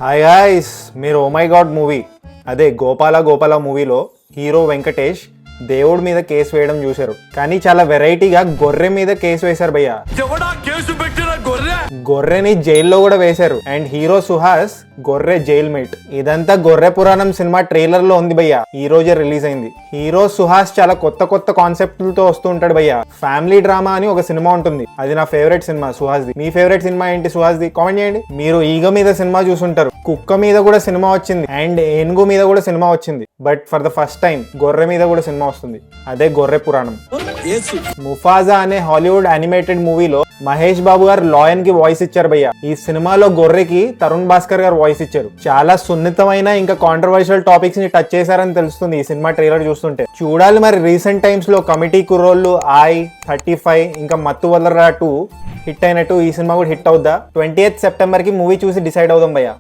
Hi guys, మీరు oh my God movie అదే గోపాల మూవీలో హీరో వెంకటేష్ దేవుడి మీద కేసు వేయడం చూశారు. కానీ చాలా వెరైటీగా గొర్రె మీద కేసు వేశారు భయ్య. గొర్రెని జైల్లో కూడా వేశారు. అండ్ హీరో సుహాస్ గొర్రె జైల్ మేట్. ఇదంతా గొర్రె పురాణం సినిమా ట్రైలర్ లో ఉంది భయ్య. ఈ రోజే రిలీజ్ అయింది. హీరో సుహాస్ చాలా కొత్త కాన్సెప్ట్లతో వస్తూ ఉంటాడు భయ్య. ఫ్యామిలీ డ్రామా అని ఒక సినిమా ఉంటుంది. అది నా ఫేవరెట్ సినిమా సుహాస్ది. మీ ఫేవరెట్ సినిమా ఏంటి సుహాస్ది? కామెంట్ చేయండి. మీరు ఈగ మీద సినిమా చూసుంటారు, కుక్క మీద కూడా సినిమా వచ్చింది, అండ్ ఏనుగు మీద కూడా సినిమా వచ్చింది. But for the first time గొర్రె మీద కూడా సినిమా వస్తుంది. అదే గొర్రె పురాణం. ముఫాజా అనే హాలీవుడ్ యానిమేటెడ్ మూవీలో మహేష్ బాబు గారు లాయన్ కి వాయిస్ ఇచ్చారు భయ్య. ఈ సినిమాలో గొర్రెకి తరుణ్ భాస్కర్ గారు వాయిస్ ఇచ్చారు. చాలా సున్నితమైన ఇంకా కాంట్రవర్షియల్ టాపిక్స్ ని టచ్ చేశారని తెలుస్తుంది ఈ సినిమా ట్రైలర్ చూస్తుంటే. చూడాలి మరి రీసెంట్ టైమ్స్ లో కమిటీ కుర్రోళ్ళు, 35 ఇంకా మత్తు వదలరా 2 హిట్ అయినట్టు ఈ సినిమా కూడా హిట్ అవుద్దా? 28th సెప్టెంబర్ కి మూవీ చూసి డిసైడ్ అవుదాం భయ్య.